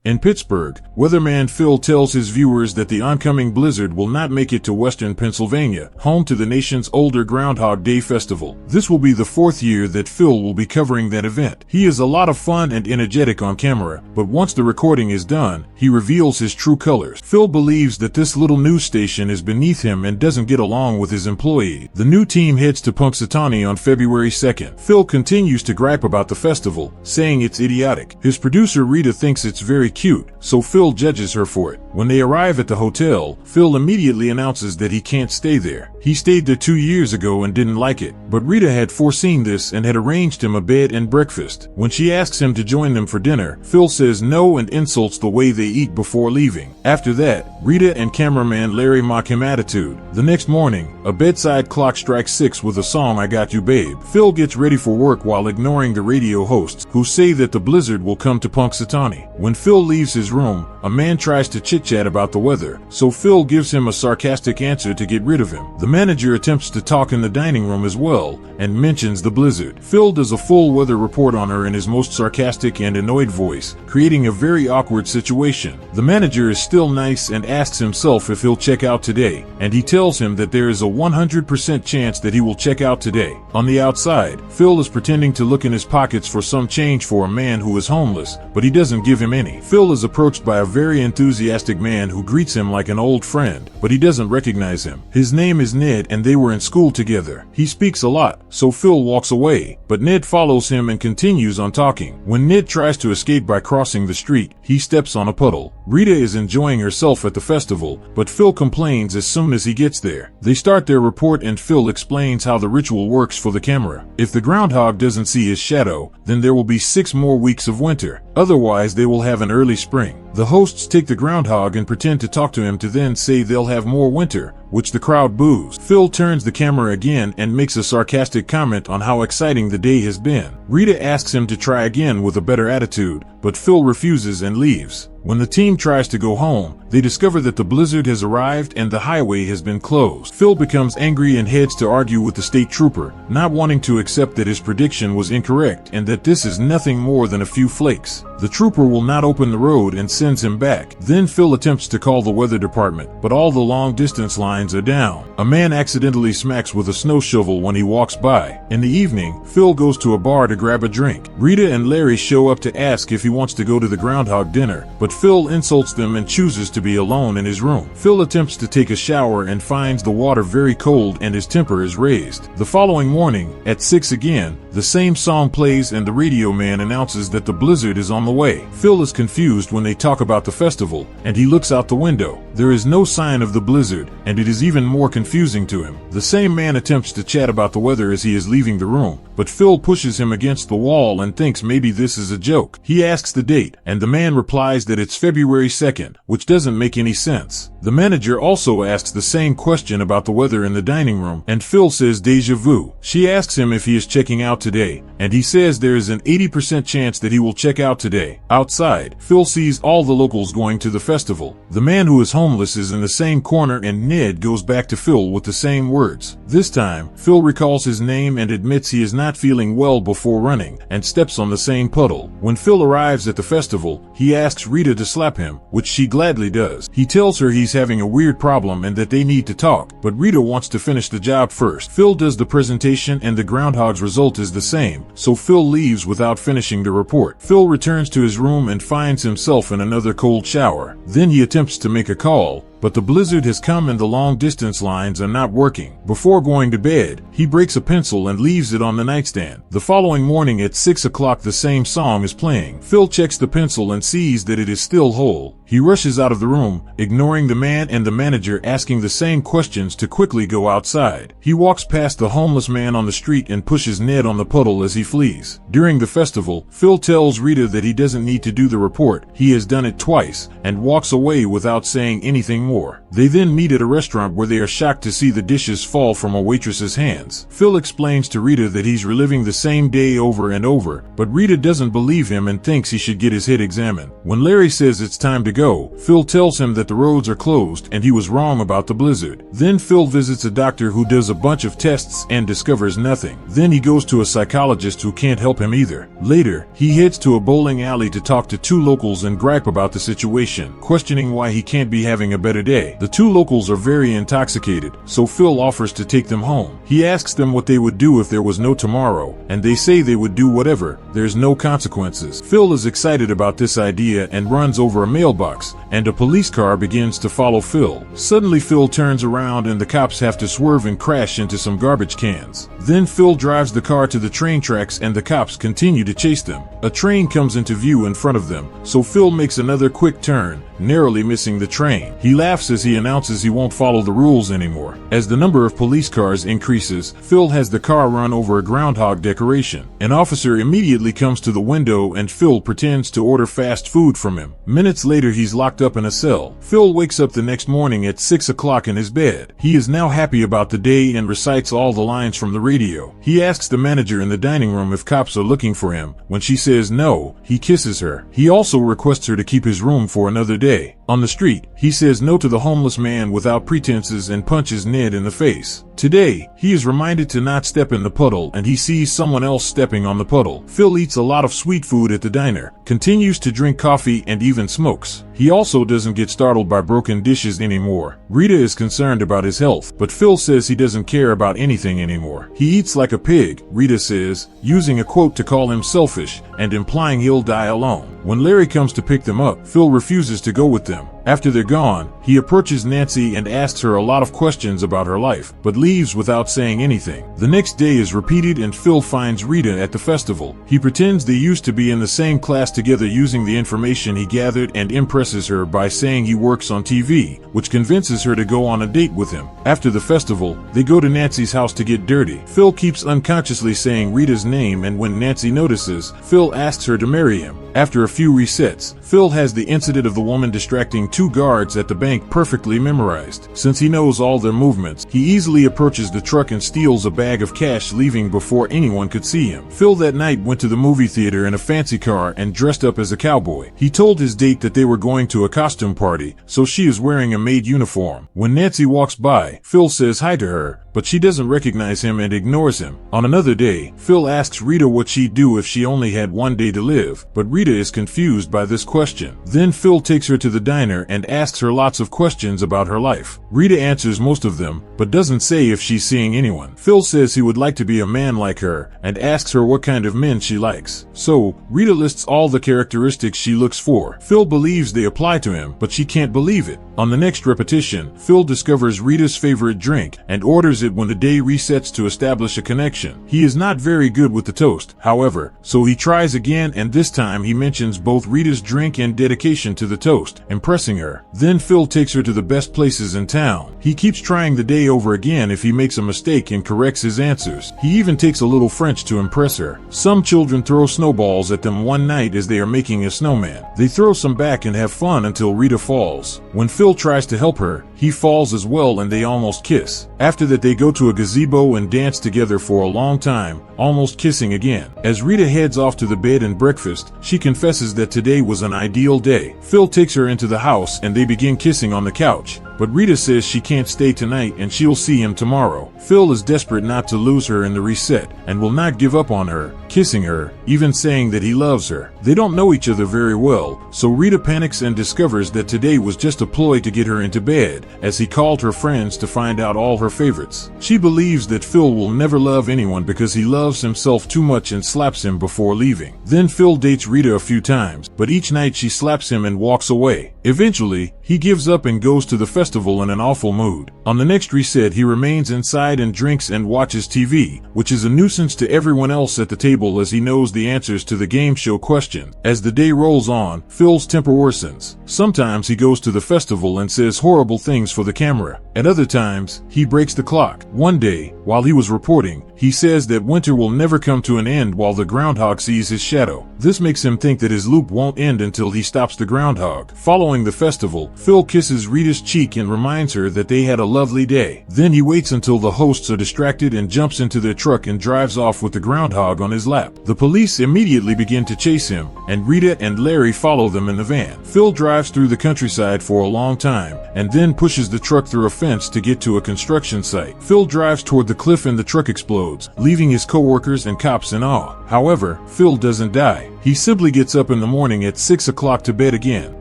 In Pittsburgh, weatherman Phil tells his viewers that the oncoming blizzard will not make it to western Pennsylvania, home to the nation's older Groundhog Day festival. This will be the 4th year that Phil will be covering that event. He is a lot of fun and energetic on camera, but once the recording is done, he reveals his true colors. Phil believes that this little news station is beneath him and doesn't get along with his employees. The new team heads to Punxsutawney on February 2nd. Phil continues to gripe about the festival, saying it's idiotic. His producer Rita thinks it's very cute, so Phil judges her for it. When they arrive at the hotel, Phil immediately announces that he can't stay there. He stayed there 2 years ago and didn't like it, but Rita had foreseen this and had arranged him a bed and breakfast. When she asks him to join them for dinner, Phil says no and insults the way they eat before leaving. After that, Rita and cameraman Larry mock him attitude. The next morning, a bedside clock strikes 6 with a song "I Got You Babe." Phil gets ready for work while ignoring the radio hosts, who say that the blizzard will come to Punxsutawney. When Phil leaves his room, a man tries to chit-chat about the weather, so Phil gives him a sarcastic answer to get rid of him. The manager attempts to talk in the dining room as well, and mentions the blizzard. Phil does a full weather report on her in his most sarcastic and annoyed voice, creating a very awkward situation. The manager is still nice and asks himself if he'll check out today, and he tells him that there is a 100% chance that he will check out today. On the outside, Phil is pretending to look in his pockets for some change for a man who is homeless, but he doesn't give him any. Phil is approached by a very enthusiastic man who greets him like an old friend, but he doesn't recognize him. His name is Ned and they were in school together. He speaks a lot, so Phil walks away, but Ned follows him and continues on talking. When Ned tries to escape by crossing the street, he steps on a puddle. Rita is enjoying herself at the festival, but Phil complains as soon as he gets there. They start their report and Phil explains how the ritual works for the camera. If the groundhog doesn't see his shadow, then there will be 6 more weeks of winter. Otherwise, they will have an early spring. The hosts take the groundhog and pretend to talk to him to then say they'll have more winter, which the crowd boos. Phil turns the camera again and makes a sarcastic comment on how exciting the day has been. Rita asks him to try again with a better attitude, but Phil refuses and leaves. When the team tries to go home, they discover that the blizzard has arrived and the highway has been closed. Phil becomes angry and heads to argue with the state trooper, not wanting to accept that his prediction was incorrect and that this is nothing more than a few flakes. The trooper will not open the road and sends him back. Then Phil attempts to call the weather department, but all the long distance lines are down. A man accidentally smacks with a snow shovel when he walks by. In the evening, Phil goes to a bar to grab a drink. Rita and Larry show up to ask if he wants to go to the groundhog dinner, but Phil insults them and chooses to be alone in his room. Phil attempts to take a shower and finds the water very cold and his temper is raised. The following morning, at 6 again, the same song plays and the radio man announces that the blizzard is on the way. Phil is confused when they talk about the festival, and he looks out the window. There is no sign of the blizzard, and it is even more confusing to him. The same man attempts to chat about the weather as he is leaving the room, but Phil pushes him against the wall and thinks maybe this is a joke. He asks the date, and the man replies that it's February 2nd, which doesn't make any sense. The manager also asks the same question about the weather in the dining room, and Phil says déjà vu. She asks him if he is checking out today, and he says there is an 80% chance that he will check out today. Outside, Phil sees all the locals going to the festival. The man who is homeless is in the same corner and Ned goes back to Phil with the same words. This time, Phil recalls his name and admits he is not feeling well before running, and steps on the same puddle. When Phil arrives at the festival, he asks Rita to slap him, which she gladly does. He tells her he's having a weird problem and that they need to talk, but Rita wants to finish the job first. Phil does the presentation and the groundhog's result is the same, so Phil leaves without finishing the report. Phil returns to his room and finds himself in another cold shower. Then he attempts to make a call, but the blizzard has come and the long-distance lines are not working. Before going to bed, he breaks a pencil and leaves it on the nightstand. The following morning at 6 o'clock the same song is playing. Phil checks the pencil and sees that it is still whole. He rushes out of the room, ignoring the man and the manager asking the same questions to quickly go outside. He walks past the homeless man on the street and pushes Ned on the puddle as he flees. During the festival, Phil tells Rita that he doesn't need to do the report, he has done it twice, and walks away without saying anything more. more. They then meet at a restaurant where they are shocked to see the dishes fall from a waitress's hands. Phil explains to Rita that he's reliving the same day over and over, but Rita doesn't believe him and thinks he should get his head examined. When Larry says it's time to go, Phil tells him that the roads are closed and he was wrong about the blizzard. Then Phil visits a doctor who does a bunch of tests and discovers nothing. Then he goes to a psychologist who can't help him either. Later, he heads to a bowling alley to talk to two locals and gripe about the situation, questioning why he can't be having a better day. The two locals are very intoxicated, so Phil offers to take them home. He asks them what they would do if there was no tomorrow, and they say they would do whatever. There's no consequences. Phil is excited about this idea and runs over a mailbox, and a police car begins to follow Phil. Suddenly Phil turns around and the cops have to swerve and crash into some garbage cans. Then Phil drives the car to the train tracks and the cops continue to chase them. A train comes into view in front of them, so Phil makes another quick turn, narrowly missing the train. He laughs as he announces he won't follow the rules anymore. As the number of police cars increases, Phil has the car run over a groundhog decoration. An officer immediately comes to the window and Phil pretends to order fast food from him. Minutes later he's locked up in a cell. Phil wakes up the next morning at 6 o'clock in his bed. He is now happy about the day and recites all the lines from the radio. He asks the manager in the dining room if cops are looking for him. When she says no, he kisses her. He also requests her to keep his room for another day. On the street, he says no to the homeless man without pretenses and punches Ned in the face. Today, he is reminded to not step in the puddle and he sees someone else stepping on the puddle. Phil eats a lot of sweet food at the diner, continues to drink coffee and even smokes. He also doesn't get startled by broken dishes anymore. Rita is concerned about his health, but Phil says he doesn't care about anything anymore. He eats like a pig, Rita says, using a quote to call him selfish and implying he'll die alone. When Larry comes to pick them up, Phil refuses to go with them. After they're gone, he approaches Nancy and asks her a lot of questions about her life, but leaves without saying anything. The next day is repeated and Phil finds Rita at the festival. He pretends they used to be in the same class together using the information he gathered and impresses her by saying he works on TV, which convinces her to go on a date with him. After the festival, they go to Nancy's house to get dirty. Phil keeps unconsciously saying Rita's name and when Nancy notices, Phil asks her to marry him. After a few resets, Phil has the incident of the woman distracting two guards at the bank perfectly memorized. Since he knows all their movements, he easily approaches the truck and steals a bag of cash, leaving before anyone could see him. Phil that night went to the movie theater in a fancy car and dressed up as a cowboy. He told his date that they were going to a costume party, so she is wearing a maid uniform. When Nancy walks by, Phil says hi to her, but she doesn't recognize him and ignores him. On another day, Phil asks Rita what she'd do if she only had one day to live, but Rita is confused by this question. Then Phil takes her to the diner and asks her lots of questions about her life. Rita answers most of them, but doesn't say if she's seeing anyone. Phil says he would like to be a man like her, and asks her what kind of men she likes. So, Rita lists all the characteristics she looks for. Phil believes they apply to him, but she can't believe it. On the next repetition, Phil discovers Rita's favorite drink, and orders it when the day resets to establish a connection. He is not very good with the toast, however, so he tries again and this time he mentions both Rita's drink and dedication to the toast, impressing her. Then Phil takes her to the best places in town. He keeps trying the day over again if he makes a mistake and corrects his answers. He even takes a little French to impress her. Some children throw snowballs at them one night as they are making a snowman. They throw some back and have fun until Rita falls. When Phil tries to help her, he falls as well and they almost kiss. After that they go to a gazebo and dance together for a long time, almost kissing again. As Rita heads off to the bed and breakfast, she confesses that today was an ideal day. Phil takes her into the house and they begin kissing on the couch, but Rita says she can't stay tonight and she'll see him tomorrow. Phil is desperate not to lose her in the reset and will not give up on her, kissing her, even saying that he loves her. They don't know each other very well, so Rita panics and discovers that today was just a ploy to get her into bed, as he called her friends to find out all her favorites. She believes that Phil will never love anyone because he loves himself too much and slaps him before leaving. Then Phil dates Rita a few times, but each night she slaps him and walks away. Eventually, he gives up and goes to the festival in an awful mood. On the next reset, he remains inside and drinks and watches TV, which is a nuisance to everyone else at the table as he knows the answers to the game show questions. As the day rolls on, Phil's temper worsens. Sometimes he goes to the festival and says horrible things for the camera. At other times, he breaks the clock. One day, While he was reporting, he says that winter will never come to an end while the groundhog sees his shadow. This makes him think that his loop won't end until he stops the groundhog. Following the festival, Phil kisses Rita's cheek and reminds her that they had a lovely day. Then he waits until the hosts are distracted and jumps into their truck and drives off with the groundhog on his lap. The police immediately begin to chase him, and Rita and Larry follow them in the van. Phil drives through the countryside for a long time, and then pushes the truck through a fence to get to a construction site. Phil drives toward the cliff and the truck explodes, leaving his co-workers and cops in awe. However, Phil doesn't die. He simply gets up in the morning at 6 o'clock to bed again.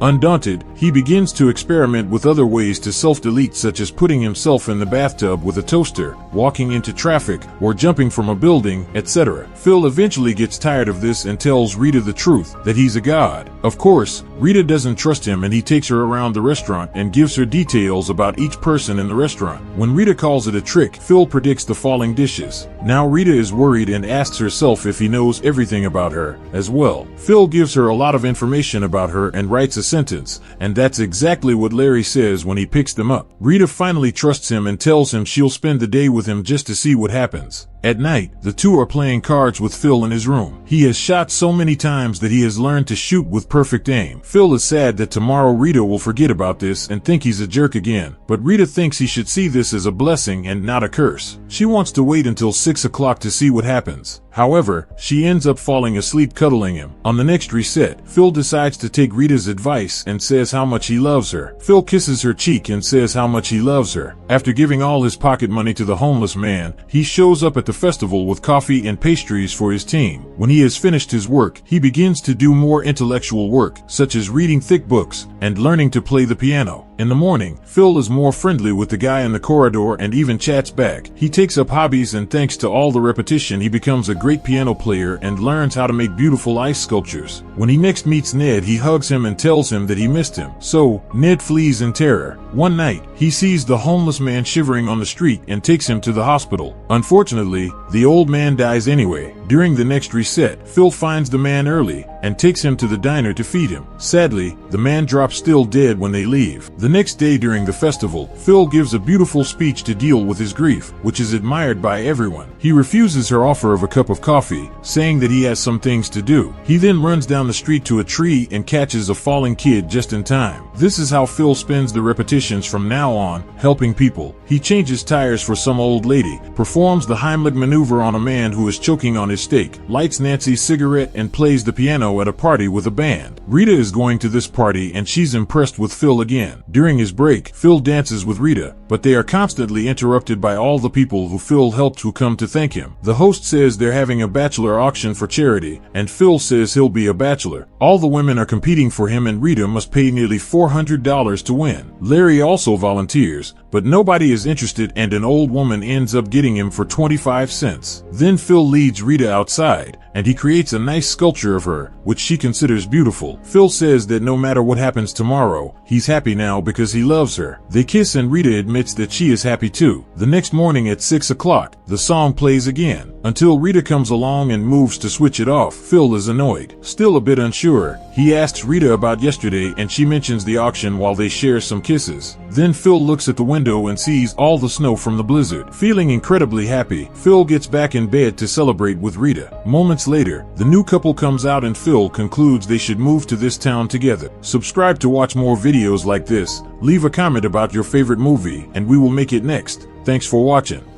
Undaunted, he begins to experiment with other ways to self-delete, such as putting himself in the bathtub with a toaster, walking into traffic, or jumping from a building, etc. Phil eventually gets tired of this and tells Rita the truth, that he's a god. Of course, Rita doesn't trust him, and he takes her around the restaurant and gives her details about each person in the restaurant. When Rita calls it a trick, Phil predicts the falling dishes. Now Rita is worried and asks herself if he knows everything about her as well. Phil gives her a lot of information about her and writes a sentence, and that's exactly what Larry says when he picks them up. Rita finally trusts him and tells him she'll spend the day with him just to see what happens. At night, the two are playing cards with Phil in his room. He has shot so many times that he has learned to shoot with perfect aim. Phil is sad that tomorrow Rita will forget about this and think he's a jerk again, but Rita thinks he should see this as a blessing and not a curse. She wants to wait until 6 o'clock to see what happens. However, she ends up falling asleep cuddling him. On the next reset, Phil decides to take Rita's advice and says how much he loves her. Phil kisses her cheek and says how much he loves her. After giving all his pocket money to the homeless man, he shows up at the festival with coffee and pastries for his team. When he has finished his work, he begins to do more intellectual work, such as reading thick books and learning to play the piano. In the morning, Phil is more friendly with the guy in the corridor and even chats back. He takes up hobbies, and thanks to all the repetition, he becomes a great piano player and learns how to make beautiful ice sculptures. When he next meets Ned, he hugs him and tells him that he missed him. So, Ned flees in terror. One night, he sees the homeless man shivering on the street and takes him to the hospital. Unfortunately, the old man dies anyway. During the next reset, Phil finds the man early and takes him to the diner to feed him. Sadly, the man drops still dead when they leave. The next day during the festival, Phil gives a beautiful speech to deal with his grief, which is admired by everyone. He refuses her offer of a cup of coffee, saying that he has some things to do. He then runs down the street to a tree and catches a falling kid just in time. This is how Phil spends the repetitions from now on, helping people. He changes tires for some old lady, performs the Heimlich maneuver on a man who is choking on his steak, lights Nancy's cigarette, and plays the piano at a party with a band. Rita is going to this party and she's impressed with Phil again. During his break, Phil dances with Rita, but they are constantly interrupted by all the people who Phil helped who come to thank him. The host says they're having a bachelor auction for charity, and Phil says he'll be a bachelor. All the women are competing for him, and Rita must pay nearly $400 to win. Larry also volunteers, but nobody is interested, and an old woman ends up getting him for 25 cents. Then Phil leads Rita outside, and he creates a nice sculpture of her, which she considers beautiful. Phil says that no matter what happens tomorrow, he's happy now because he loves her. They kiss and Rita admits that she is happy too. The next morning at 6 o'clock, the song plays again, until Rita comes along and moves to switch it off. Phil is annoyed. Still a bit unsure, he asks Rita about yesterday and she mentions the auction while they share some kisses. Then Phil looks at the window and sees all the snow from the blizzard. Feeling incredibly happy, Phil gets back in bed to celebrate with Rita. Moments later, the new couple comes out and Phil concludes they should move to this town together. Subscribe to watch more videos like this, leave a comment about your favorite movie, and we will make it next. Thanks for watching.